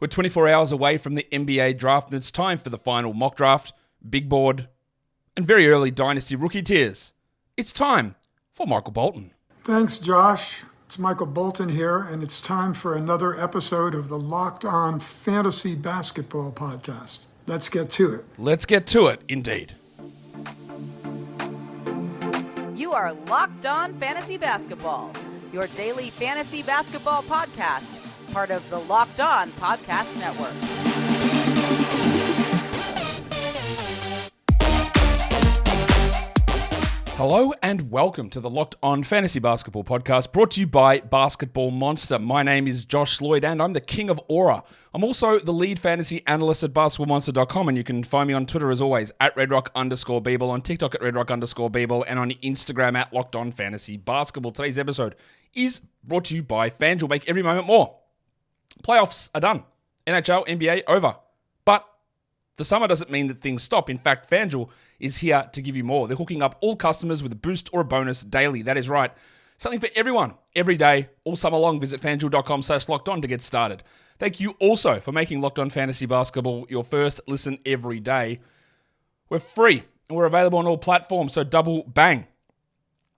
We're 24 hours away from the NBA draft, and it's time for the final mock draft, big board, and very early Dynasty rookie tiers. It's time for Michael Bolton. Thanks, Josh. It's Michael Bolton here, and it's time for another episode of the Locked On Fantasy Basketball Podcast. Let's get to it. Let's get to it, indeed. You are Locked On Fantasy Basketball, your daily fantasy basketball podcast, part of the Locked On Podcast Network. Hello and welcome to the Locked On Fantasy Basketball Podcast, brought to you by Basketball Monster. My name is Josh Lloyd and I'm the king of Aura. I'm also the lead fantasy analyst at basketballmonster.com, and you can find me on Twitter as always at redrock_Beeble, on TikTok at redrock_Beeble, and on Instagram at Locked On Fantasy Basketball. Today's episode is brought to you by FanDuel. Make every moment more. Playoffs are done. NHL, NBA over. But the summer doesn't mean that things stop. In fact, FanDuel is here to give you more. They're hooking up all customers with a boost or a bonus daily. That is right. Something for everyone, every day, all summer long. Visit FanDuel.com/LockedOn to get started. Thank you also for making Locked On Fantasy Basketball your first listen every day. We're free and we're available on all platforms, so double bang.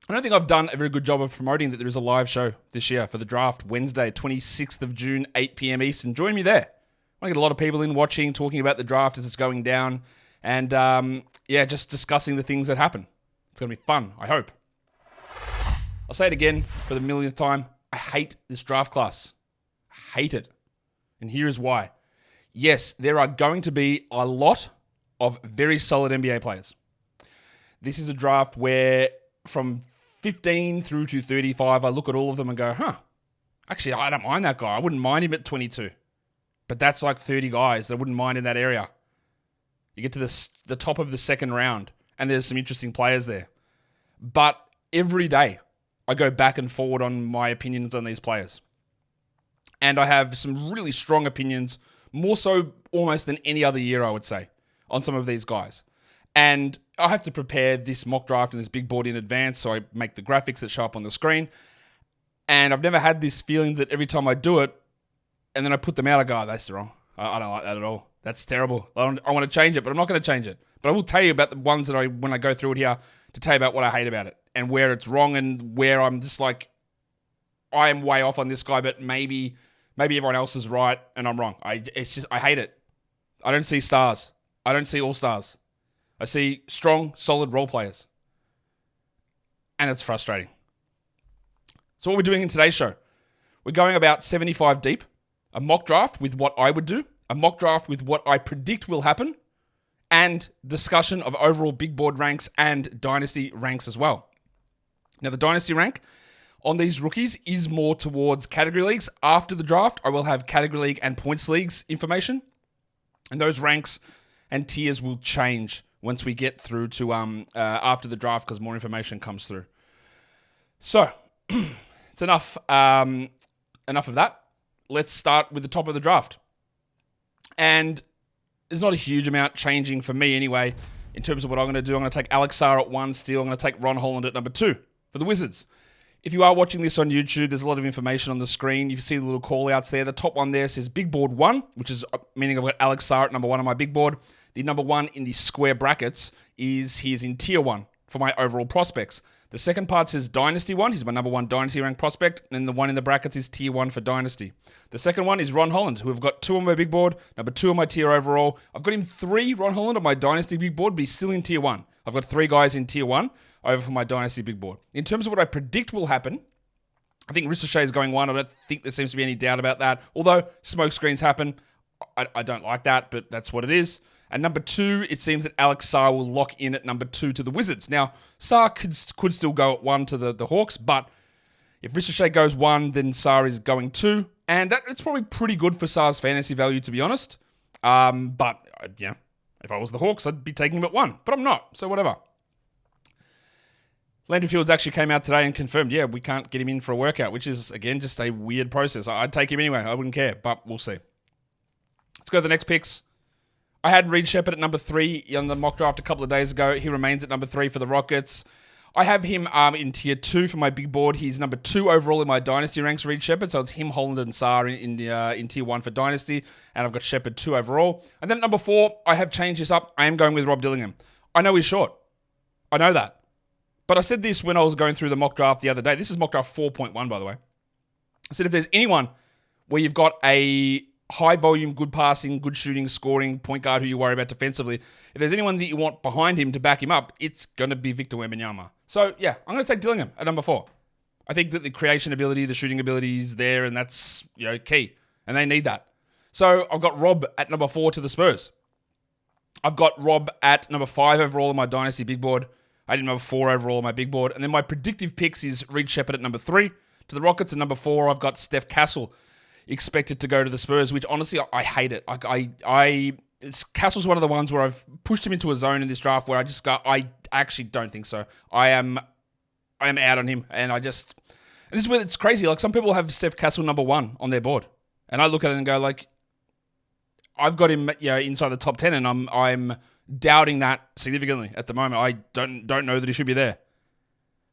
I don't think I've done a very good job of promoting that there is a live show this year for the draft, Wednesday, 26th of June, 8 p.m. Eastern. Join me there. I get a lot of people in watching, talking about the draft as it's going down, and just discussing the things that happen. It's going to be fun, I hope. I'll say it again for the millionth time. I hate this draft class. I hate it. And here is why. Yes, there are going to be a lot of very solid NBA players. This is a draft where from 15 through to 35, I look at all of them and go, actually, I don't mind that guy. I wouldn't mind him at 22. But that's like 30 guys that I wouldn't mind in that area. You get to the top of the second round, and there's some interesting players there. But every day, I go back and forward on my opinions on these players. And I have some really strong opinions, more so almost than any other year, I would say, on some of these guys. And I have to prepare this mock draft and this big board in advance, so I make the graphics that show up on the screen. And I've never had this feeling that every time I do it, and then I put them out, I go, that's wrong. I don't like that at all. That's terrible. I want to change it, but I'm not going to change it. But I will tell you about the ones that when I go through it here, to tell you about what I hate about it and where it's wrong and where I'm just like, I am way off on this guy, but maybe everyone else is right and I'm wrong. I hate it. I don't see stars. I don't see all-stars. I see strong, solid role players. And it's frustrating. So what we're doing in today's show, we're going about 75 deep. A mock draft with what I would do, a mock draft with what I predict will happen, and discussion of overall big board ranks and dynasty ranks as well. Now, the dynasty rank on these rookies is more towards category leagues. After the draft, I will have category league and points leagues information, and those ranks and tiers will change once we get through to after the draft because more information comes through. So, it's enough of that. Let's start with the top of the draft. And there's not a huge amount changing for me anyway in terms of what I'm going to do. I'm going to take Alex Sarr at 1 still. I'm going to take Holland at number 2 for the Wizards. If you are watching this on YouTube, there's a lot of information on the screen. You can see the little call-outs there. The top one there says Big Board 1, which is meaning I've got Alex Sarr at number 1 on my big board. The number 1 in the square brackets is he is in tier 1 for my overall prospects. The second part says Dynasty 1. He's my number 1 Dynasty ranked prospect. And the one in the brackets is Tier 1 for Dynasty. The second one is Holland, who I've got 2 on my big board, number 2 on my tier overall. I've got him 3, Holland, on my Dynasty big board, but he's still in Tier 1. I've got 3 guys in Tier 1 over for my Dynasty big board. In terms of what I predict will happen, I think Ricochet is going 1. I don't think there seems to be any doubt about that. Although smoke screens happen, I don't like that, but that's what it is. And number 2, it seems that Alex Sarr will lock in at number 2 to the Wizards. Now, Sarr could still go at 1 to the Hawks, but if Ricochet goes 1, then Sarr is going 2. And it's probably pretty good for Sarr's fantasy value, to be honest. If I was the Hawks, I'd be taking him at 1. But I'm not, so whatever. Landry Fields actually came out today and confirmed, we can't get him in for a workout, which is, again, just a weird process. I'd take him anyway. I wouldn't care, but we'll see. Let's go to the next picks. I had Reed Sheppard at number 3 on the mock draft a couple of days ago. He remains at number 3 for the Rockets. I have him in tier 2 for my big board. He's number 2 overall in my Dynasty ranks, Reed Shepherd. So it's him, Holland, and Sarr in tier 1 for Dynasty. And I've got Shepherd 2 overall. And then at number 4, I have changed this up. I am going with Rob Dillingham. I know he's short. I know that. But I said this when I was going through the mock draft the other day. This is mock draft 4.1, by the way. I said if there's anyone where you've got a high volume, good passing, good shooting, scoring point guard who you worry about defensively, if there's anyone that you want behind him to back him up, it's going to be Victor Wembanyama. So, yeah, I'm going to take Dillingham at number 4. I think that the creation ability, the shooting ability is there, and that's key. And they need that. So, I've got Rob at number 4 to the Spurs. I've got Rob at number 5 overall on my Dynasty big board. I did number 4 overall on my big board. And then my predictive picks is Reed Shepherd at number 3. To the Rockets at number 4, I've got Steph Castle expected to go to the Spurs, which honestly, I hate it. Castle's one of the ones where I've pushed him into a zone in this draft where I just go, I actually don't think so. I am out on him. And this is where it's crazy. Like some people have Steph Castle number 1 on their board. And I look at it and go like, I've got him inside the top 10 and I'm doubting that significantly at the moment. I don't know that he should be there.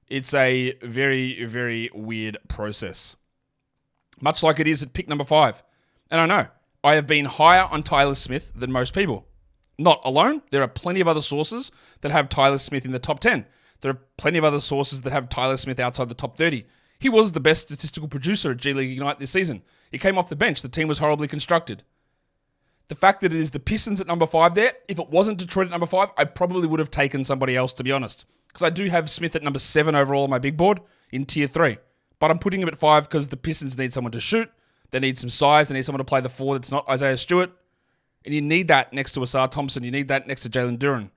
It's a very, very weird process. Much like it is at pick number 5. And I know, I have been higher on Tyler Smith than most people. Not alone. There are plenty of other sources that have Tyler Smith in the top 10. There are plenty of other sources that have Tyler Smith outside the top 30. He was the best statistical producer at G League Ignite this season. He came off the bench. The team was horribly constructed. The fact that it is the Pistons at number 5 there, if it wasn't Detroit at number 5, I probably would have taken somebody else, to be honest. Because I do have Smith at number 7 overall on my big board in tier 3. But I'm putting him at 5 because the Pistons need someone to shoot. They need some size. They need someone to play the 4 that's not Isaiah Stewart. And you need that next to Asar Thompson. You need that next to Jalen Duren.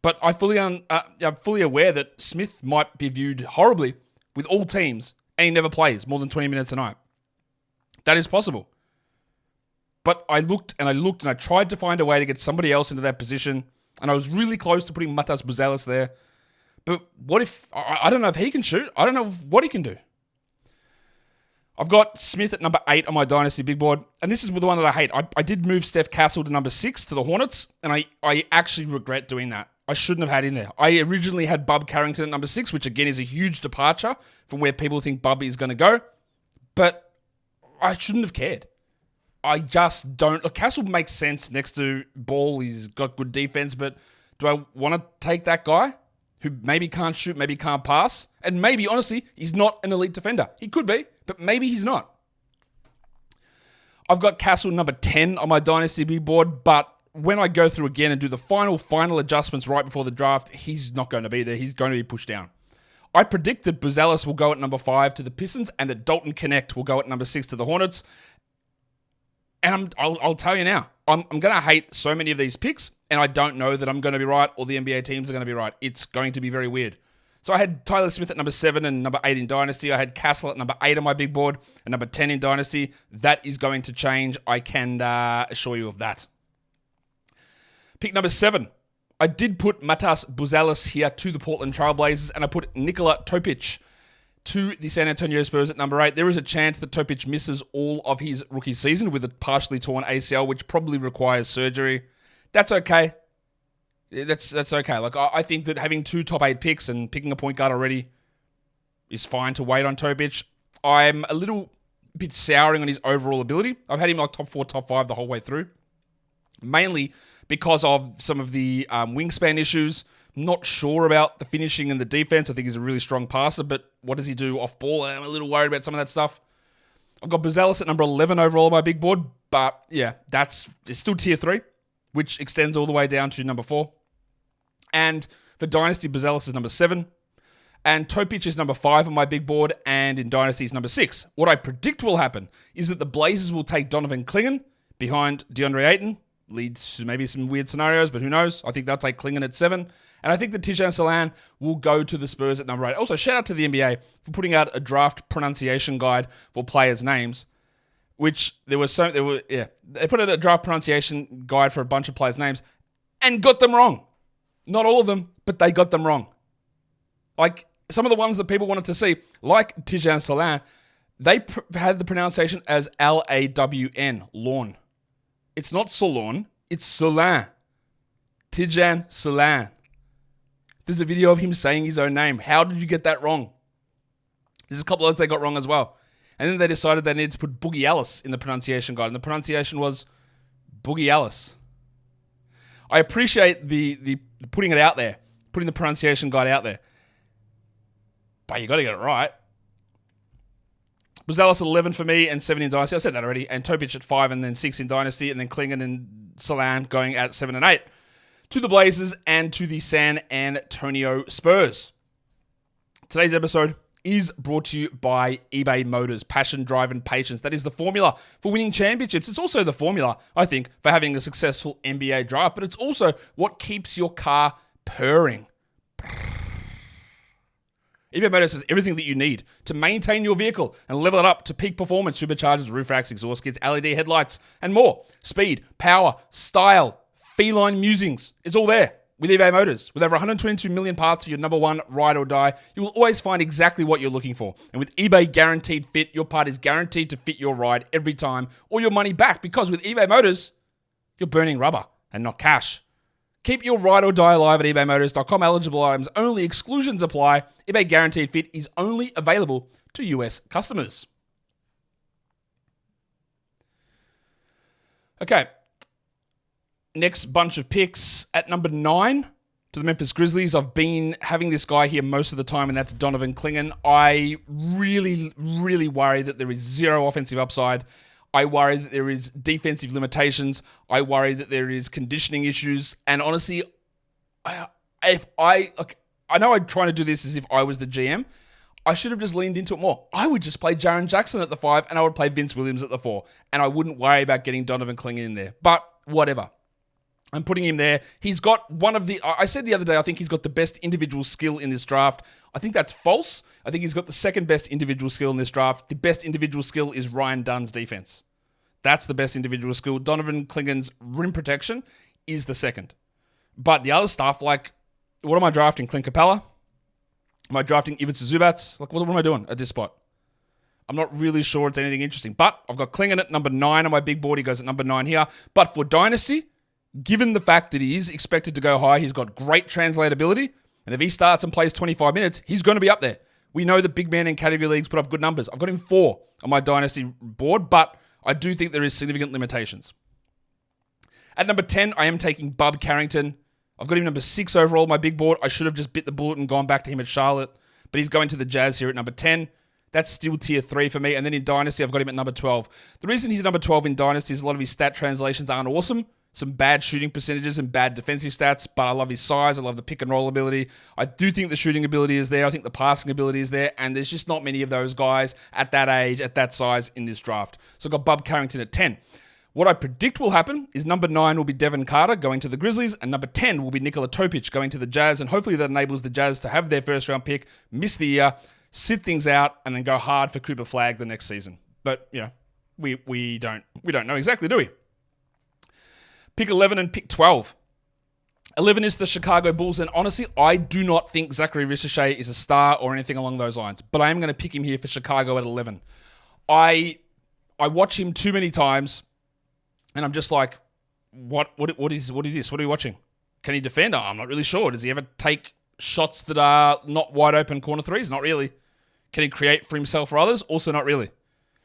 But I'm fully aware that Smith might be viewed horribly with all teams, and he never plays more than 20 minutes a night. That is possible. But I looked and I tried to find a way to get somebody else into that position, and I was really close to putting Matas Buzelis there. But what if... I don't know if he can shoot. I don't know what he can do. I've got Smith at number 8 on my Dynasty big board, and this is the one that I hate. I did move Steph Castle to number 6 to the Hornets, and I actually regret doing that. I shouldn't have had in there. I originally had Bub Carrington at number 6, which again is a huge departure from where people think Bub is going to go, but I shouldn't have cared. I just don't... Look, Castle makes sense next to Ball. He's got good defense, but do I want to take that guy who maybe can't shoot, maybe can't pass, and maybe, honestly, he's not an elite defender? He could be, but maybe he's not. I've got Castle number 10 on my Dynasty big board, but when I go through again and do the final adjustments right before the draft, he's not going to be there. He's going to be pushed down. I predict that Buzelis will go at number 5 to the Pistons and that Dalton Connect will go at number 6 to the Hornets. And I'll tell you now, I'm going to hate so many of these picks, and I don't know that I'm going to be right or the NBA teams are going to be right. It's going to be very weird. So I had Tyler Smith at number 7 and number 8 in Dynasty. I had Castle at number 8 on my big board and number 10 in Dynasty. That is going to change. I can assure you of that. Pick number 7. I did put Matas Buzelis here to the Portland Trailblazers, and I put Nikola Topic to the San Antonio Spurs at number 8. There is a chance that Topic misses all of his rookie season with a partially torn ACL, which probably requires surgery. That's okay. That's okay. Like, I think that having 2 top 8 picks and picking a point guard already is fine to wait on Topic. I'm a little bit souring on his overall ability. I've had him like top 4, top 5 the whole way through. Mainly because of some of the wingspan issues. Not sure about the finishing and the defense. I think he's a really strong passer, but what does he do off ball? I'm a little worried about some of that stuff. I've got Buzelis at number 11 overall on my big board, but yeah, it's still tier 3, which extends all the way down to number 4. And for Dynasty, Buzelis is number 7. And Topic is number 5 on my big board, and in Dynasty is number 6. What I predict will happen is that the Blazers will take Donovan Clingan behind DeAndre Ayton. Leads to maybe some weird scenarios, but who knows? I think they'll take Clingan at 7. And I think that Tijan Salan will go to the Spurs at number 8. Also, shout out to the NBA for putting out a draft pronunciation guide for players' names, which they put out a draft pronunciation guide for a bunch of players' names and got them wrong. Not all of them, but they got them wrong. Like, some of the ones that people wanted to see, like Tijan Salan, they had the pronunciation as Lawn, lawn. It's not Solon, it's Solan. Tijan Salan. There's a video of him saying his own name. How did you get that wrong? There's a couple others they got wrong as well. And then they decided they needed to put Boogie Alice in the pronunciation guide. And the pronunciation was Boogie Alice. I appreciate the putting it out there, putting the pronunciation guide out there. But you got to get it right. Boozalis at 11 for me and 7 in Dynasty. I said that already. And Topic at 5 and then 6 in Dynasty. And then Klingon and Salan going at 7 and 8. To the Blazers and to the San Antonio Spurs. Today's episode is brought to you by eBay Motors. Passion, drive, and patience. That is the formula for winning championships. It's also the formula, I think, for having a successful NBA draft. But it's also what keeps your car purring. eBay Motors has everything that you need to maintain your vehicle and level it up to peak performance. Superchargers, roof racks, exhaust kits, LED headlights, and more. Speed, power, style, feline musings. It's all there with eBay Motors. With over 122 million parts for your number one ride or die, you will always find exactly what you're looking for. And with eBay Guaranteed Fit, your part is guaranteed to fit your ride every time or your money back. Because with eBay Motors, you're burning rubber and not cash. Keep your ride or die alive at ebaymotors.com. Eligible items only. Exclusions apply. eBay Guaranteed Fit is only available to US customers. Okay. Next bunch of picks at number 9 to the Memphis Grizzlies. I've been having this guy here most of the time, and that's Donovan Klingon. I really, really worry that there is zero offensive upside. I worry that there is defensive limitations. I worry that there is conditioning issues. And honestly, I know I'm trying to do this as if I was the GM. I should have just leaned into it more. I would just play Jaren Jackson at the 5, and I would play Vince Williams at the 4. And I wouldn't worry about getting Donovan Klingon in there. But whatever. I'm putting him there. He's got one of the... I said the other day, I think he's got the best individual skill in this draft. I think that's false. I think he's got the second best individual skill in this draft. The best individual skill is Ryan Dunn's defense. That's the best individual skill. Donovan Klingon's rim protection is the second. But the other stuff, like, what am I drafting? Clint Capella? Am I drafting Ivica Zubats? Like, what am I doing at this spot? I'm not really sure it's anything interesting. But I've got Klingon at number 9 on my big board. He goes at number 9 here. But for Dynasty, given the fact that he is expected to go high, he's got great translatability. And if he starts and plays 25 minutes, he's going to be up there. We know that big men in category leagues put up good numbers. I've got him 4 on my Dynasty board, but I do think there is significant limitations. At number 10, I am taking Bub Carrington. I've got him number 6 overall on my big board. I should have just bit the bullet and gone back to him at Charlotte, but he's going to the Jazz here at number 10. That's still tier 3 for me. And then in Dynasty, I've got him at number 12. The reason he's number 12 in Dynasty is a lot of his stat translations aren't awesome. Some bad shooting percentages and bad defensive stats, but I love his size. I love the pick and roll ability. I do think the shooting ability is there. I think the passing ability is there, and there's just not many of those guys at that age, at that size in this draft. So I've got Bub Carrington at 10. What I predict will happen is number 9 will be Devin Carter going to the Grizzlies, and number 10 will be Nikola Topic going to the Jazz, and hopefully that enables the Jazz to have their first round pick, miss the year, sit things out, and then go hard for Cooper Flagg the next season. But, you know, we don't know exactly, do we? Pick 11 and pick 12. 11 is the Chicago Bulls, and honestly, I do not think Zachary Ricochet is a star or anything along those lines, but I am going to pick him here for Chicago at 11. I watch him too many times, and I'm just like, what is this? What are we watching? Can he defend? I'm not really sure. Does he ever take shots that are not wide open corner threes? Not really. Can he create for himself or others? Also not really.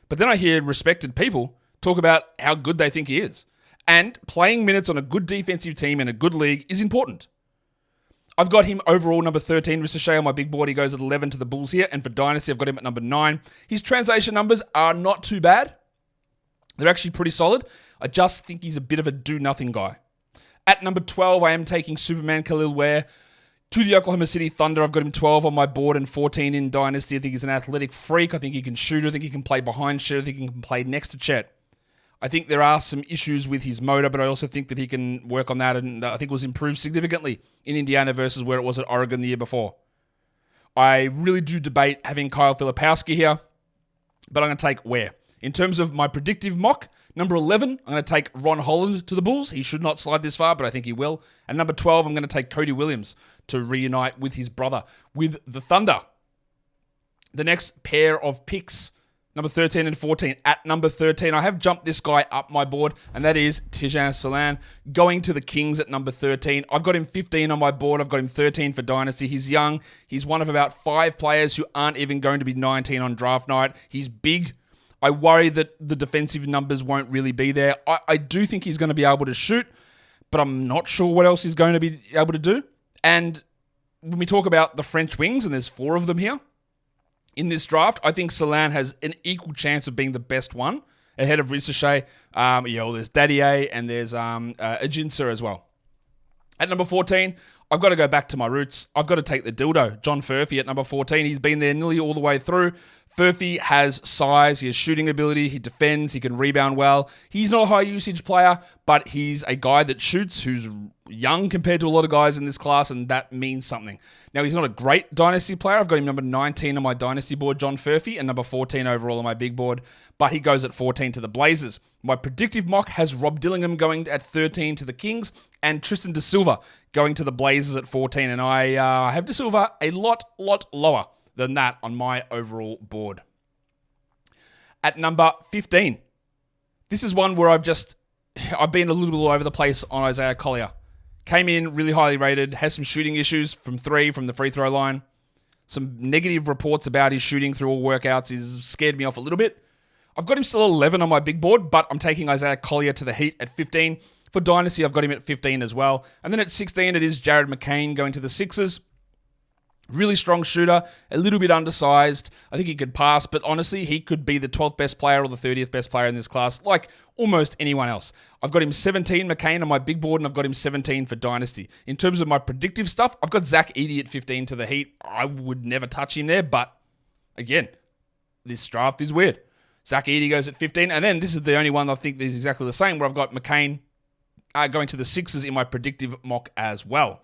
But then I hear respected people talk about how good they think he is. And playing minutes on a good defensive team in a good league is important. I've got him overall number 13, Ricochet on my big board. He goes at 11 to the Bulls here. And for Dynasty, I've got him at number 9. His translation numbers are not too bad. They're actually pretty solid. I just think he's a bit of a do-nothing guy. At number 12, I am taking Superman Khalil Ware to the Oklahoma City Thunder. I've got him 12 on my board and 14 in Dynasty. I think he's an athletic freak. I think he can shoot. I think he can play behind Chet. I think he can play next to Chet. I think there are some issues with his motor, but I also think that he can work on that, and I think it was improved significantly in Indiana versus where it was at Oregon the year before. I really do debate having Kyle Filipowski here, but I'm going to take Ware. In terms of my predictive mock, number 11, I'm going to take Ron Holland to the Bulls. He should not slide this far, but I think he will. And number 12, I'm going to take Cody Williams to reunite with his brother with the Thunder. The next pair of picks, number 13 and 14. At number 13, I have jumped this guy up my board, and that is Tijan Salan, going to the Kings at number 13. I've got him 15 on my board. I've got him 13 for Dynasty. He's young. He's one of about 5 players who aren't even going to be 19 on draft night. He's big. I worry that the defensive numbers won't really be there. I do think he's going to be able to shoot, but I'm not sure what else he's going to be able to do. And when we talk about the French wings, and there's 4 of them here, in this draft, I think Salan has an equal chance of being the best one, ahead of Ricochet. There's Dadier, and there's Ajinsa as well. At number 14, I've got to go back to my roots. I've got to take the dildo, John Furphy, at number 14. He's been there nearly all the way through. Furphy has size, he has shooting ability, he defends, he can rebound well. He's not a high usage player, but he's a guy that shoots, who's young compared to a lot of guys in this class, and that means something. Now, he's not a great Dynasty player. I've got him number 19 on my Dynasty board, John Furphy, and number 14 overall on my big board, but he goes at 14 to the Blazers. My predictive mock has Rob Dillingham going at 13 to the Kings, and Tristan De Silva going to the Blazers at 14, and I have De Silva a lot lower than that on my overall board. At number 15, this is one where I've been a little bit all over the place on Isaiah Collier. Came in really highly rated, has some shooting issues from the free throw line. Some negative reports about his shooting through all workouts has scared me off a little bit. I've got him still 11 on my big board, but I'm taking Isaiah Collier to the Heat at 15. For Dynasty, I've got him at 15 as well. And then at 16, it is Jared McCain going to the Sixers. Really strong shooter, a little bit undersized. I think he could pass, but honestly, he could be the 12th best player or the 30th best player in this class, like almost anyone else. I've got him 17, McCain, on my big board, and I've got him 17 for Dynasty. In terms of my predictive stuff, I've got Zach Edey at 15 to the Heat. I would never touch him there, but again, this draft is weird. Zach Edey goes at 15, and then this is the only one I think is exactly the same, where I've got McCain going to the Sixers in my predictive mock as well.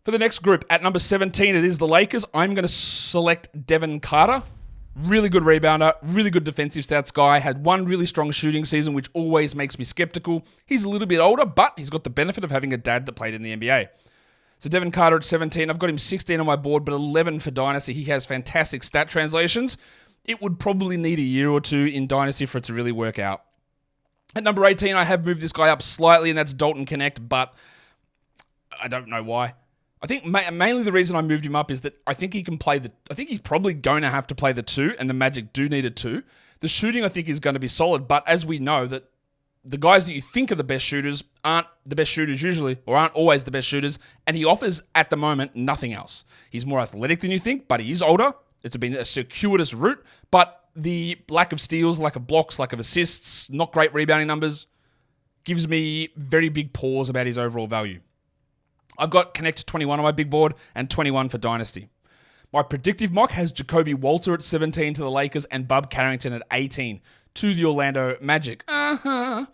For the next group, at number 17, it is the Lakers. I'm going to select Devin Carter. Really good rebounder, really good defensive stats guy. Had one really strong shooting season, which always makes me skeptical. He's a little bit older, but he's got the benefit of having a dad that played in the NBA. So Devin Carter at 17. I've got him 16 on my board, but 11 for Dynasty. He has fantastic stat translations. It would probably need a year or two in Dynasty for it to really work out. At number 18, I have moved this guy up slightly, and that's Dalton Connect, but I don't know why. I think mainly the reason I moved him up is that I think he can play I think he's probably going to have to play the 2, and the Magic do need a 2. The shooting, I think, is going to be solid, but as we know, that the guys that you think are the best shooters aren't the best shooters usually, or aren't always the best shooters, and he offers, at the moment, nothing else. He's more athletic than you think, but he is older. It's been a circuitous route, but the lack of steals, lack of blocks, lack of assists, not great rebounding numbers, gives me very big pause about his overall value. I've got Connect 21 on my big board and 21 for Dynasty. My predictive mock has Jacoby Walter at 17 to the Lakers and Bub Carrington at 18 to the Orlando Magic. At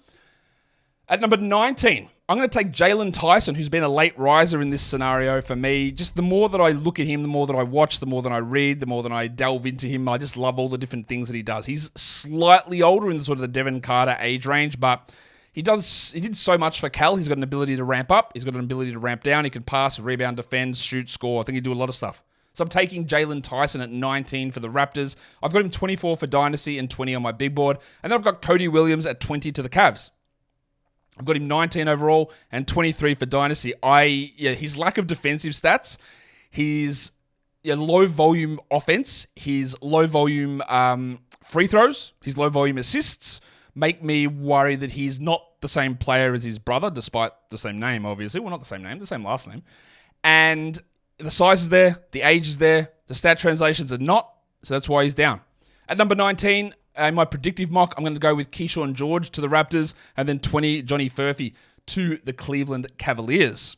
number 19, I'm going to take Jalen Tyson, who's been a late riser in this scenario for me. Just the more that I look at him, the more that I watch, the more that I read, the more that I delve into him. I just love all the different things that he does. He's slightly older in the sort of the Devin Carter age range, but he did so much for Cal. He's got an ability to ramp up. He's got an ability to ramp down. He can pass, rebound, defend, shoot, score. I think he'd do a lot of stuff. So I'm taking Jalen Tyson at 19 for the Raptors. I've got him 24 for Dynasty and 20 on my big board. And then I've got Cody Williams at 20 to the Cavs. I've got him 19 overall and 23 for Dynasty. His lack of defensive stats, his low volume offense, his low volume free throws, his low volume assists, make me worry that he's not the same player as his brother, despite the same name, obviously. Well, not the same name, the same last name. And the size is there, the age is there, the stat translations are not, so that's why he's down. At number 19, in my predictive mock, I'm going to go with Keyshawn George to the Raptors, and then 20, Johnny Furphy to the Cleveland Cavaliers.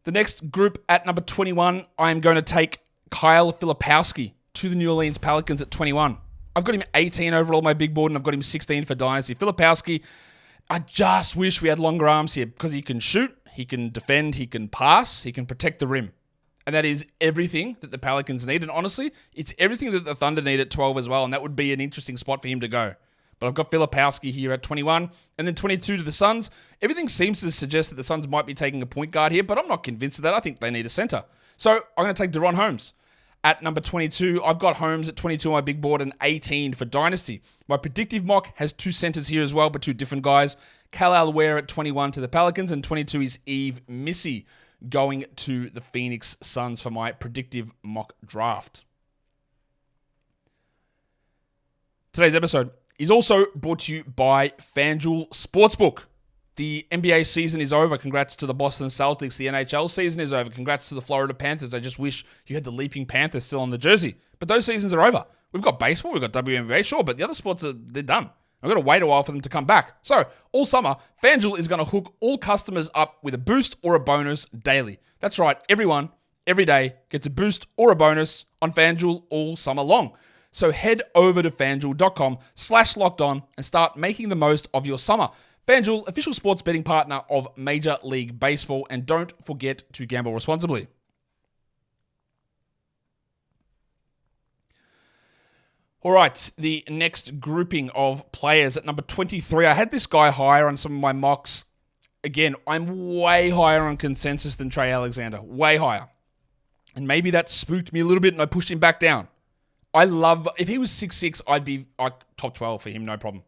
The next group at number 21, I'm going to take Kyle Filipowski to the New Orleans Pelicans at 21. I've got him 18 overall on my big board, and I've got him 16 for Dynasty. Filipowski, I just wish we had longer arms here because he can shoot, he can defend, he can pass, he can protect the rim. And that is everything that the Pelicans need. And honestly, it's everything that the Thunder need at 12 as well, and that would be an interesting spot for him to go. But I've got Filipowski here at 21, and then 22 to the Suns. Everything seems to suggest that the Suns might be taking a point guard here, but I'm not convinced of that. I think they need a center. So I'm going to take Deron Holmes. At number 22, I've got Holmes at 22 on my big board and 18 for Dynasty. My predictive mock has two centers here as well, but two different guys. Kal Ware at 21 to the Pelicans, and 22 is Eve Missy going to the Phoenix Suns for my predictive mock draft. Today's episode is also brought to you by FanDuel Sportsbook. The NBA season is over. Congrats to the Boston Celtics. The NHL season is over. Congrats to the Florida Panthers. I just wish you had the Leaping Panthers still on the jersey. But those seasons are over. We've got baseball, we've got WNBA, sure, but the other sports, they're done. I've got to wait a while for them to come back. So, all summer, FanDuel is going to hook all customers up with a boost or a bonus daily. That's right, everyone, every day, gets a boost or a bonus on FanDuel all summer long. So head over to FanDuel.com/lockedon and start making the most of your summer. FanDuel, official sports betting partner of Major League Baseball, and don't forget to gamble responsibly. All right, the next grouping of players at number 23. I had this guy higher on some of my mocks. Again, I'm way higher on consensus than Trey Alexander, way higher. And maybe that spooked me a little bit and I pushed him back down. If he was 6'6", I'd be top 12 for him, no problem.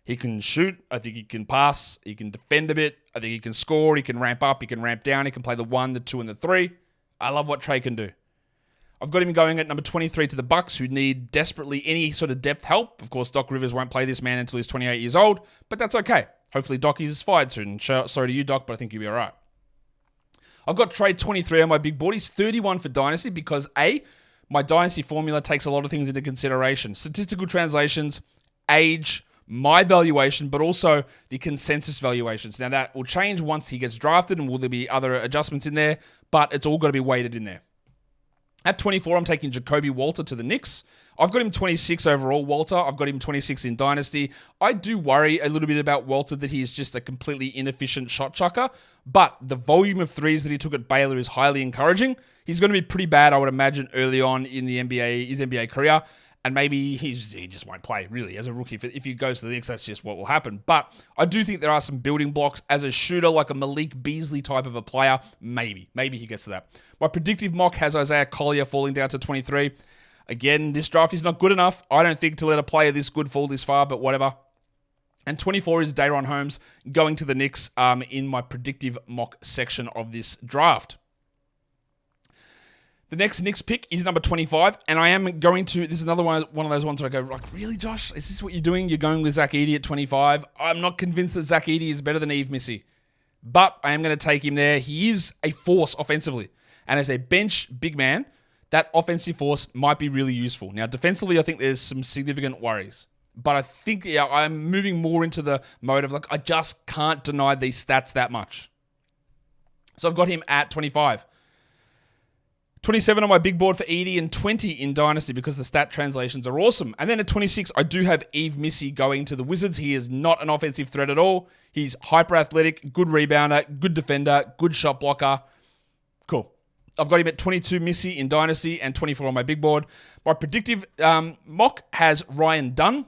He can shoot. I think he can pass. He can defend a bit. I think he can score. He can ramp up. He can ramp down. He can play the 1, the 2, and the 3. I love what Trey can do. I've got him going at number 23 to the Bucks, who need desperately any sort of depth help. Of course, Doc Rivers won't play this man until he's 28 years old, but that's okay. Hopefully, Doc is fired soon. Sorry to you, Doc, but I think you'll be all right. I've got Trey 23 on my big board. He's 31 for Dynasty because, A, my Dynasty formula takes a lot of things into consideration. Statistical translations, age, my valuation, but also the consensus valuations. Now, that will change once he gets drafted, and will there be other adjustments in there, but it's all got to be weighted in there. At 24, I'm taking Jacoby Walter to the Knicks. I've got him 26 overall, Walter. I've got him 26 in Dynasty. I do worry a little bit about Walter that he's just a completely inefficient shot chucker, but the volume of threes that he took at Baylor is highly encouraging. He's going to be pretty bad, I would imagine, early on in his NBA career. And maybe he just won't play, really, as a rookie. If he goes to the Knicks, that's just what will happen. But I do think there are some building blocks as a shooter, like a Malik Beasley type of a player. Maybe he gets to that. My predictive mock has Isaiah Collier falling down to 23. Again, this draft is not good enough, I don't think, to let a player this good fall this far, but whatever. And 24 is Daron Holmes going to the Knicks in my predictive mock section of this draft. The next Knicks pick is number 25, and I am going to, this is another one of those ones where I go, like, really, Josh? Is this what you're doing? You're going with Zach Edey at 25? I'm not convinced that Zach Edey is better than Eve Missy, but I am going to take him there. He is a force offensively, and as a bench big man, that offensive force might be really useful. Now, defensively, I think there's some significant worries, but I think I'm moving more into the mode of, like, I just can't deny these stats that much. So I've got him at 25. 27 on my big board for Edey and 20 in Dynasty because the stat translations are awesome. And then at 26, I do have Eve Missy going to the Wizards. He is not an offensive threat at all. He's hyper athletic, good rebounder, good defender, good shot blocker. Cool. I've got him at 22 Missy in Dynasty and 24 on my big board. My predictive mock has Ryan Dunn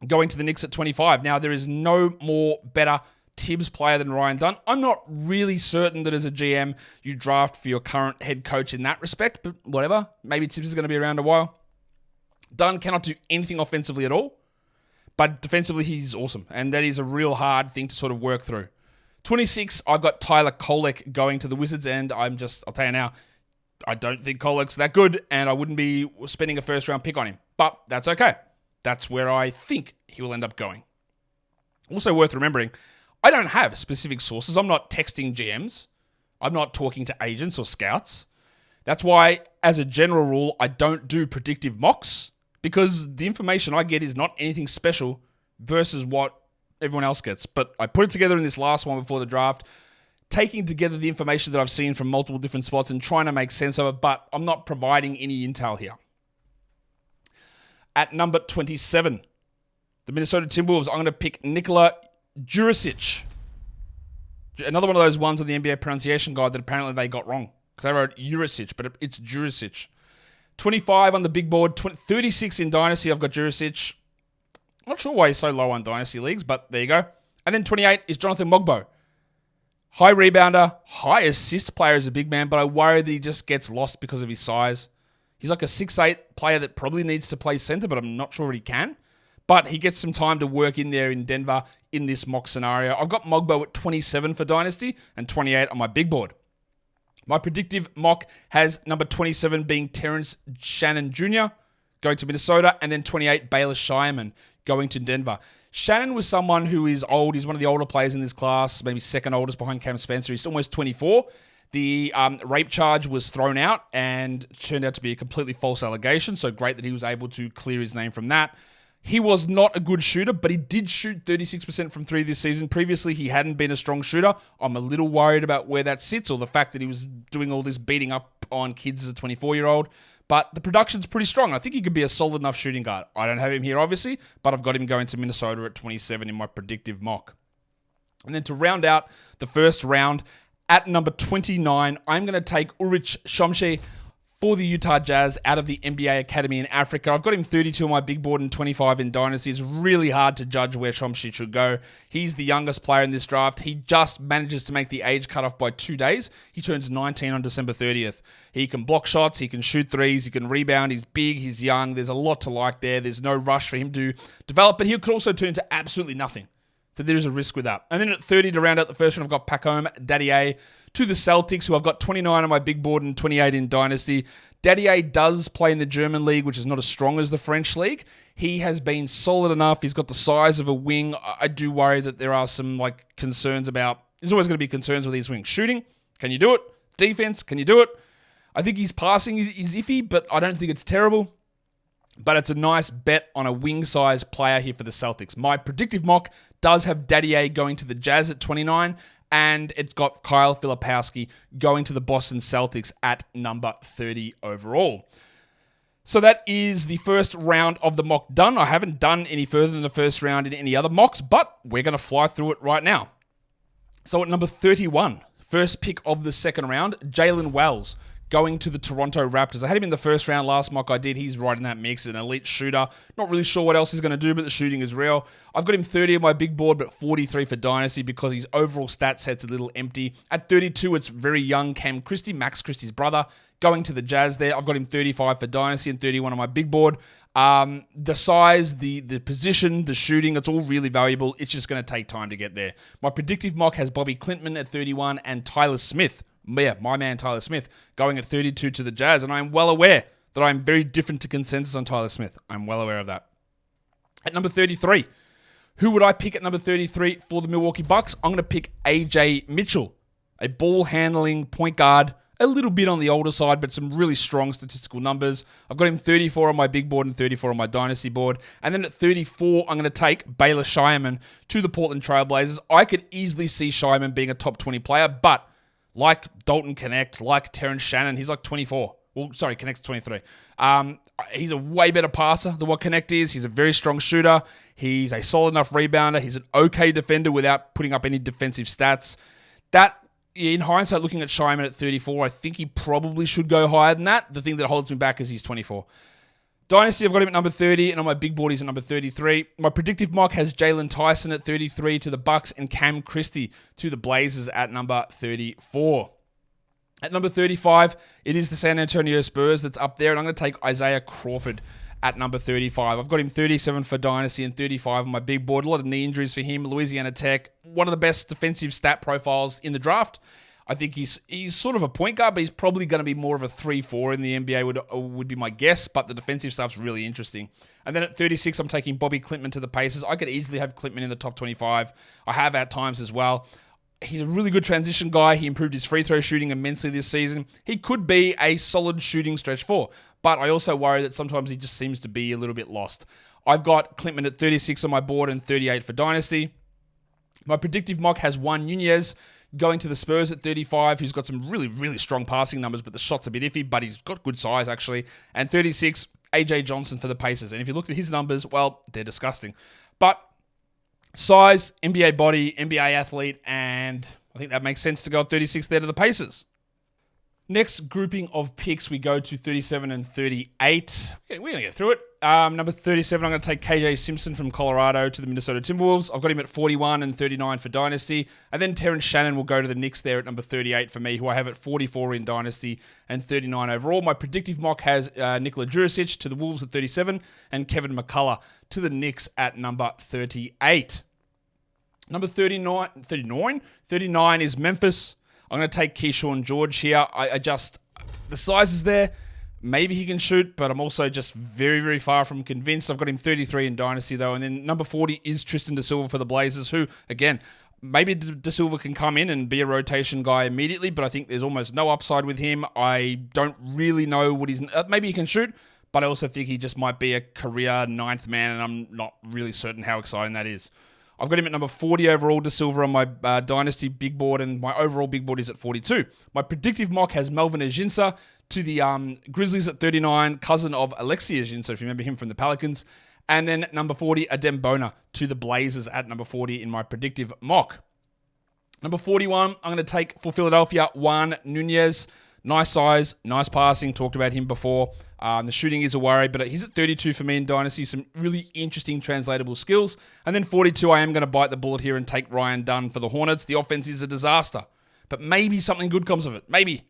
going to the Knicks at 25. Now, there is no more better Tibbs player than Ryan Dunn. I'm not really certain that as a GM you draft for your current head coach in that respect, but whatever. Maybe Tibbs is going to be around a while. Dunn cannot do anything offensively at all, but defensively he's awesome, and that is a real hard thing to sort of work through. 26, I've got Tyler Kolek going to the Wizards, and I'll tell you now, I don't think Kolek's that good, and I wouldn't be spending a first-round pick on him, but that's okay. That's where I think he will end up going. Also worth remembering, I don't have specific sources. I'm not texting GMs. I'm not talking to agents or scouts. That's why, as a general rule, I don't do predictive mocks, because the information I get is not anything special versus what everyone else gets. But I put it together in this last one before the draft, taking together the information that I've seen from multiple different spots and trying to make sense of it, but I'm not providing any intel here. At number 27, the Minnesota Timberwolves, I'm going to pick Nikola Jurisic. Another one of those ones on the NBA pronunciation guide that apparently they got wrong, because they wrote Jurisic, but it's Jurisic. 25 on the big board, 36 in Dynasty, I've got Jurisic. I'm not sure why he's so low on Dynasty leagues, but there you go. And then 28 is Jonathan Mogbo. High rebounder, high assist player as a big man, but I worry that he just gets lost because of his size. He's like a 6'8 player that probably needs to play center, but I'm not sure he can. But he gets some time to work in there in Denver in this mock scenario. I've got Mogbo at 27 for Dynasty and 28 on my big board. My predictive mock has number 27 being Terrence Shannon Jr. going to Minnesota, and then 28, Baylor Shireman going to Denver. Shannon was someone who is old. He's one of the older players in this class, maybe second oldest behind Cam Spencer. He's almost 24. The rape charge was thrown out and turned out to be a completely false allegation, so great that he was able to clear his name from that. He was not a good shooter, but he did shoot 36% from three this season. Previously, he hadn't been a strong shooter. I'm a little worried about where that sits, or the fact that he was doing all this beating up on kids as a 24-year-old. But the production's pretty strong. I think he could be a solid enough shooting guard. I don't have him here, obviously, but I've got him going to Minnesota at 27 in my predictive mock. And then to round out the first round, at number 29, I'm going to take Ulrich Shomshe for the Utah Jazz out of the NBA Academy in Africa. I've got him 32 on my big board and 25 in Dynasty. It's really hard to judge where Shomshe should go. He's the youngest player in this draft. He just manages to make the age cutoff by 2 days. He turns 19 on December 30th. He can block shots, he can shoot threes, he can rebound, he's big, he's young. There's a lot to like there. There's no rush for him to develop, but he could also turn into absolutely nothing. So there is a risk with that. And then at 30 to round out the first one, I've got Pacome Daddy to the Celtics, who I've got 29 on my big board and 28 in Dynasty. Daddy does play in the German league, which is not as strong as the French league. He has been solid enough. He's got the size of a wing. I do worry that there are some concerns about... There's always going to be concerns with these wings. Shooting, can you do it? Defense, can you do it? I think his passing is iffy, but I don't think it's terrible. But it's a nice bet on a wing-size player here for the Celtics. My predictive mock does have Daddy going to the Jazz at 29, and it's got Kyle Filipowski going to the Boston Celtics at number 30 overall. So that is the first round of the mock done. I haven't done any further than the first round in any other mocks, but we're going to fly through it right now. So at number 31, first pick of the second round, Jalen Wells going to the Toronto Raptors. I had him in the first round last mock I did. He's right in that mix, an elite shooter. Not really sure what else he's going to do, but the shooting is real. I've got him 30 on my big board, but 43 for Dynasty because his overall stat set's a little empty. At 32, it's very young Cam Christie, Max Christie's brother, going to the Jazz there. I've got him 35 for Dynasty and 31 on my big board. The size, the position, the shooting, it's all really valuable. It's just going to take time to get there. My predictive mock has Bobby Clintman at 31 and Tyler Smith, my man Tyler Smith, going at 32 to the Jazz. And I'm well aware that I'm very different to consensus on Tyler Smith. I'm well aware of that. At number 33, who would I pick at number 33 for the Milwaukee Bucks? I'm going to pick AJ Mitchell, a ball-handling point guard, a little bit on the older side, but some really strong statistical numbers. I've got him 34 on my big board and 34 on my Dynasty board. And then at 34, I'm going to take Baylor Shireman to the Portland Trail Blazers. I could easily see Shireman being a top 20 player, but like Dalton Connect, like Terrence Shannon, he's like 24. Well, sorry, Connect's 23. He's a way better passer than what Connect is. He's a very strong shooter. He's a solid enough rebounder. He's an okay defender without putting up any defensive stats. That, in hindsight, looking at Shireman at 34, I think he probably should go higher than that. The thing that holds me back is he's 24. Dynasty, I've got him at number 30, and on my big board, he's at number 33. My predictive mock has Jalen Tyson at 33 to the Bucks and Cam Christie to the Blazers at number 34. At number 35, it is the San Antonio Spurs that's up there, and I'm going to take Isaiah Crawford at number 35. I've got him 37 for Dynasty and 35 on my big board. A lot of knee injuries for him. Louisiana Tech, one of the best defensive stat profiles in the draft. I think he's sort of a point guard, but he's probably going to be more of a 3-4 in the NBA would be my guess, but the defensive stuff's really interesting. And then at 36, I'm taking Bobby Clintman to the Pacers. I could easily have Clintman in the top 25. I have at times as well. He's a really good transition guy. He improved his free throw shooting immensely this season. He could be a solid shooting stretch four, but I also worry that sometimes he just seems to be a little bit lost. I've got Clintman at 36 on my board and 38 for Dynasty. My predictive mock has Juan Nunez going to the Spurs at 35, who's got some really, really strong passing numbers, but the shot's a bit iffy, but he's got good size, actually. And 36, AJ Johnson for the Pacers. And if you look at his numbers, well, they're disgusting. But size, NBA body, NBA athlete, and I think that makes sense to go at 36 there to the Pacers. Next grouping of picks, we go to 37 and 38. Okay, we're going to get through it. Number 37, I'm going to take KJ Simpson from Colorado to the Minnesota Timberwolves. I've got him at 41 and 39 for Dynasty. And then Terrence Shannon will go to the Knicks there at number 38 for me, who I have at 44 in Dynasty and 39 overall. My predictive mock has Nikola Jurisic to the Wolves at 37 and Kevin McCullough to the Knicks at number 38. Number 39 is Memphis. I'm going to take Keyshawn George here. The size is there. Maybe he can shoot, but I'm also just very, very far from convinced. I've got him 33 in Dynasty, though. And then number 40 is Tristan Da Silva for the Blazers, who, again, maybe Da Silva can come in and be a rotation guy immediately, but I think there's almost no upside with him. I don't really know what he's... maybe he can shoot, but I also think he just might be a career ninth man, and I'm not really certain how exciting that is. I've got him at number 40 overall, Da Silva on my Dynasty big board, and my overall big board is at 42. My predictive mock has Melvin Ajinça to the Grizzlies at 39, cousin of Alexi Ajinça, if you remember him from the Pelicans. And then number 40, Adem Bona to the Blazers at number 40 in my predictive mock. Number 41, I'm going to take for Philadelphia, Juan Nunez. Nice size, nice passing. Talked about him before. The shooting is a worry, but he's at 32 for me in Dynasty. Some really interesting translatable skills. And then 42, I am going to bite the bullet here and take Ryan Dunn for the Hornets. The offense is a disaster, but maybe something good comes of it. Maybe.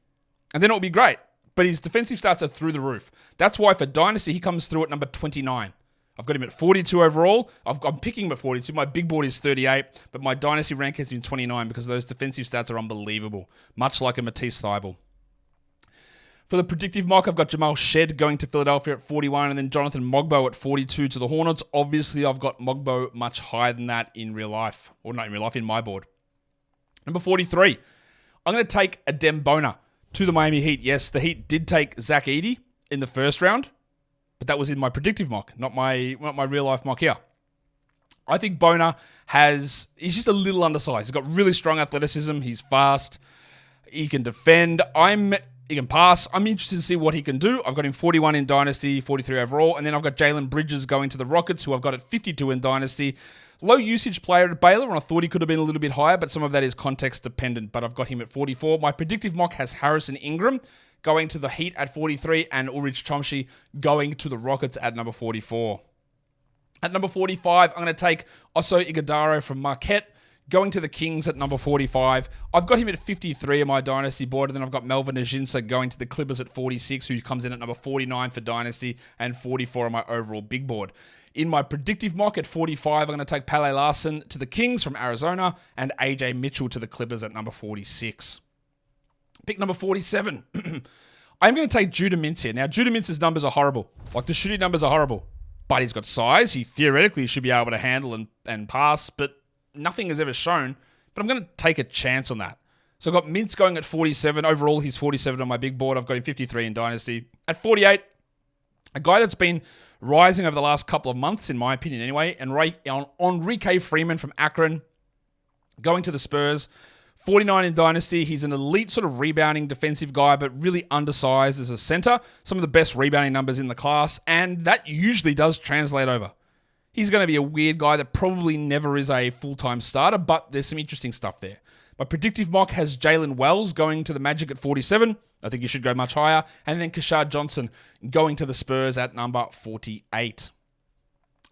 And then it'll be great. But his defensive stats are through the roof. That's why for Dynasty, he comes through at number 29. I've got him at 42 overall. I'm picking him at 42. My big board is 38, but my Dynasty rank is in 29 because those defensive stats are unbelievable, much like a Matisse Thybulle. For the predictive mock, I've got Jamal Shed going to Philadelphia at 41 and then Jonathan Mogbo at 42 to the Hornets. Obviously, I've got Mogbo much higher than that in real life. Or not in real life, in my board. Number 43, I'm going to take Adem Bona to the Miami Heat. Yes, the Heat did take Zach Edey in the first round, but that was in my predictive mock, not my real life mock here. I think Bona he's just a little undersized. He's got really strong athleticism. He's fast. He can defend. He can pass. I'm interested to see what he can do. I've got him 41 in Dynasty, 43 overall. And then I've got Jalen Bridges going to the Rockets, who I've got at 52 in Dynasty. Low usage player at Baylor, and I thought he could have been a little bit higher, but some of that is context dependent. But I've got him at 44. My predictive mock has Harrison Ingram going to the Heat at 43 and Ulrich Chomsky going to the Rockets at number 44. At number 45, I'm going to take Oso Ighodaro from Marquette, going to the Kings at number 45. I've got him at 53 on my Dynasty board, and then I've got Melvin Ajinça going to the Clippers at 46, who comes in at number 49 for Dynasty, and 44 on my overall big board. In my predictive mock at 45, I'm going to take Pele Larson to the Kings from Arizona, and AJ Mitchell to the Clippers at number 46. Pick number 47. I'm going to take Judah Mintz here. Now, Judah Mintz's numbers are horrible. Like, the shooting numbers are horrible. But he's got size. He theoretically should be able to handle and pass, but nothing has ever shown, but I'm going to take a chance on that. So I've got Mintz going at 47. Overall, he's 47 on my big board. I've got him 53 in Dynasty. At 48, a guy that's been rising over the last couple of months, in my opinion anyway, and Enrique Freeman from Akron going to the Spurs. 49 in Dynasty. He's an elite sort of rebounding defensive guy, but really undersized as a center. Some of the best rebounding numbers in the class, and that usually does translate over. He's going to be a weird guy that probably never is a full-time starter, but there's some interesting stuff there. My predictive mock has Jalen Wells going to the Magic at 47. I think he should go much higher. And then Kashad Johnson going to the Spurs at number 48.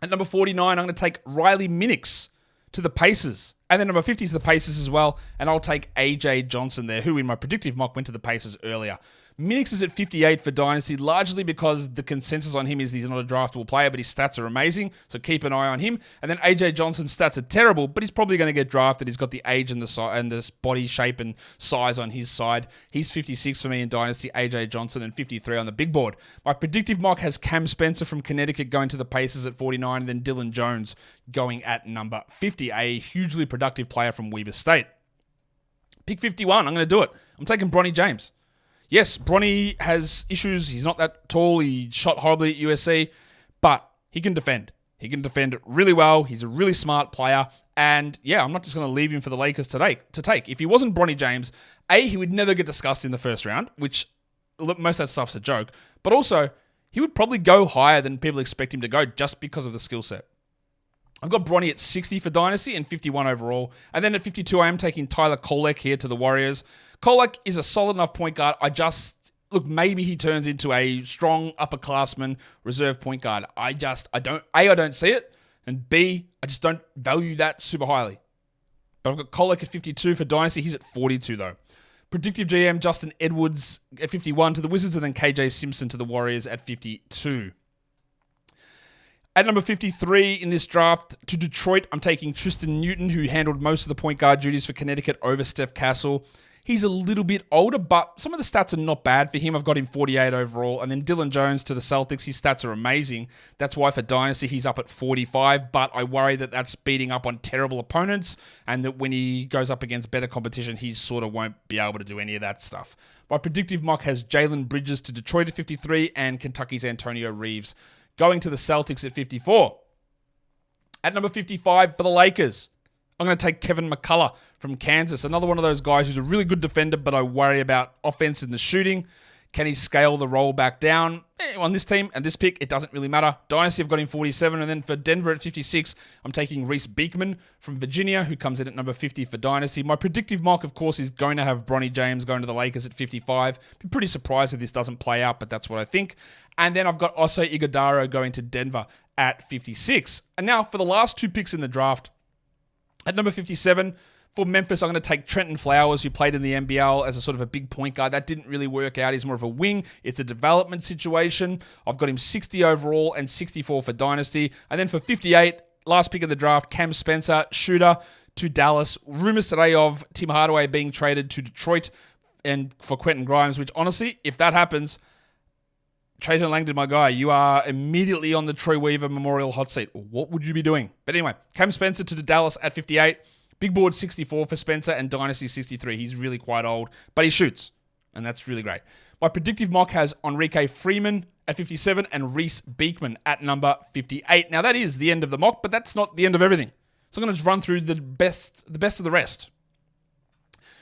At number 49, I'm going to take Riley Minix to the Pacers. And then number 50 is the Pacers as well. And I'll take AJ Johnson there, who in my predictive mock went to the Pacers earlier. Minix is at 58 for Dynasty, largely because the consensus on him is he's not a draftable player, but his stats are amazing, so keep an eye on him. And then AJ Johnson's stats are terrible, but he's probably going to get drafted. He's got the age and the body shape and size on his side. He's 56 for me in Dynasty, AJ Johnson, and 53 on the big board. My predictive mock has Cam Spencer from Connecticut going to the Pacers at 49, and then Dylan Jones going at number 50, a hugely productive player from Weber State. Pick 51, I'm going to do it. I'm taking Bronny James. Yes, Bronny has issues. He's not that tall. He shot horribly at USC, but he can defend. He can defend really well. He's a really smart player. And yeah, I'm not just going to leave him for the Lakers to take. If he wasn't Bronny James, he would never get discussed in the first round, which most of that stuff's a joke. But also, he would probably go higher than people expect him to go just because of the skill set. I've got Bronny at 60 for Dynasty and 51 overall. And then at 52, I am taking Tyler Kolek here to the Warriors. Kolek is a solid enough point guard. Look, maybe he turns into a strong upperclassman reserve point guard. I don't see it. And B, I just don't value that super highly. But I've got Kolek at 52 for Dynasty. He's at 42 though. Predictive GM, Justin Edwards at 51 to the Wizards, and then KJ Simpson to the Warriors at 52. At number 53 in this draft, to Detroit, I'm taking Tristan Newton, who handled most of the point guard duties for Connecticut over Steph Castle. He's a little bit older, but some of the stats are not bad for him. I've got him 48 overall. And then Dylan Jones to the Celtics. His stats are amazing. That's why for Dynasty, he's up at 45. But I worry that that's beating up on terrible opponents, and that when he goes up against better competition, he sort of won't be able to do any of that stuff. My predictive mock has Jalen Bridges to Detroit at 53 and Kentucky's Antonio Reeves going to the Celtics at 54. At number 55 for the Lakers, I'm going to take Kevin McCullough from Kansas. Another one of those guys who's a really good defender, but I worry about offense in the shooting. Can he scale the roll back down? On this team and this pick, it doesn't really matter. Dynasty, I've got him 47. And then for Denver at 56, I'm taking Reese Beekman from Virginia, who comes in at number 50 for Dynasty. My predictive mock, of course, is going to have Bronny James going to the Lakers at 55. Be pretty surprised if this doesn't play out, but that's what I think. And then I've got Osei Iguodala going to Denver at 56. And now for the last two picks in the draft, at number 57, for Memphis, I'm going to take Trenton Flowers, who played in the NBL as a sort of a big point guard. That didn't really work out. He's more of a wing. It's a development situation. I've got him 60 overall and 64 for Dynasty. And then for 58, last pick of the draft, Cam Spencer, shooter to Dallas. Rumors today of Tim Hardaway being traded to Detroit and for Quentin Grimes, which honestly, if that happens, Trajan Langdon, my guy, you are immediately on the Troy Weaver Memorial hot seat. What would you be doing? But anyway, Cam Spencer to Dallas at 58. Big board 64 for Spencer and Dynasty 63. He's really quite old, but he shoots, and that's really great. My predictive mock has Enrique Freeman at 57 and Reese Beekman at number 58. Now, that is the end of the mock, but that's not the end of everything. So I'm going to just run through the best of the rest.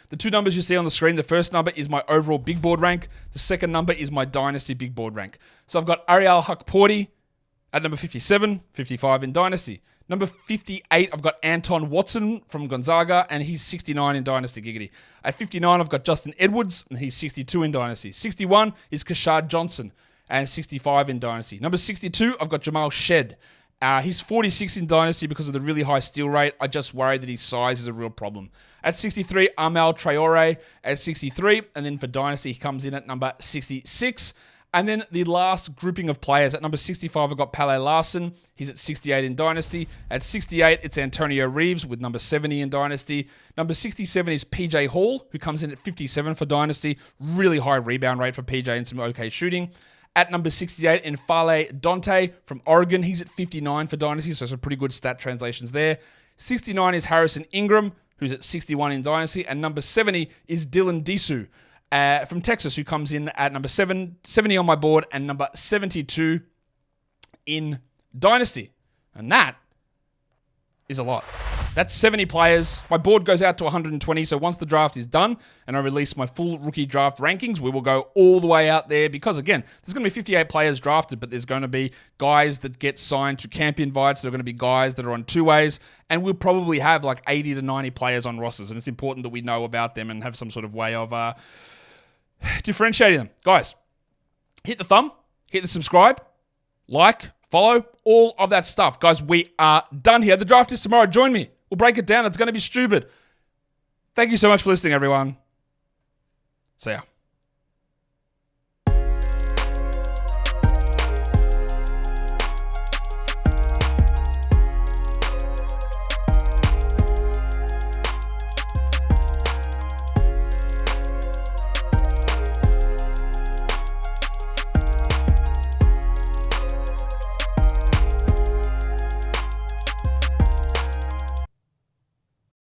The two numbers you see on the screen, the first number is my overall big board rank. The second number is my Dynasty big board rank. So I've got Ariel Hukporti at number 57, 55 in Dynasty. Number 58, I've got Anton Watson from Gonzaga, and he's 69 in Dynasty, giggity. At 59, I've got Justin Edwards, and he's 62 in Dynasty. 61 is Kashad Johnson, and 65 in Dynasty. Number 62, I've got Jamal Shed. He's 46 in Dynasty because of the really high steal rate. I just worry that his size is a real problem. At 63, Amal Traore at 63, and then for Dynasty, he comes in at number 66. And then the last grouping of players, at number 65, I've got Pele Larson. He's at 68 in Dynasty. At 68, it's Antonio Reeves with number 70 in Dynasty. Number 67 is PJ Hall, who comes in at 57 for Dynasty. Really high rebound rate for PJ and some okay shooting. At number 68, N'Faly Dante from Oregon. He's at 59 for Dynasty, so some pretty good stat translations there. 69 is Harrison Ingram, who's at 61 in Dynasty. And number 70 is Dylan Disu from Texas, who comes in at number 70 on my board and number 72 in Dynasty. And that is a lot. That's 70 players. My board goes out to 120, so once the draft is done and I release my full rookie draft rankings, we will go all the way out there because, again, there's going to be 58 players drafted, but there's going to be guys that get signed to camp invites. There are going to be guys that are on two-ways, and we'll probably have like 80 to 90 players on rosters, and it's important that we know about them and have some sort of way of differentiating them. Guys, hit the thumb, hit the subscribe, like, follow, all of that stuff. Guys, we are done here. The draft is tomorrow. Join me. We'll break it down. It's going to be stupid. Thank you so much for listening, everyone. See ya.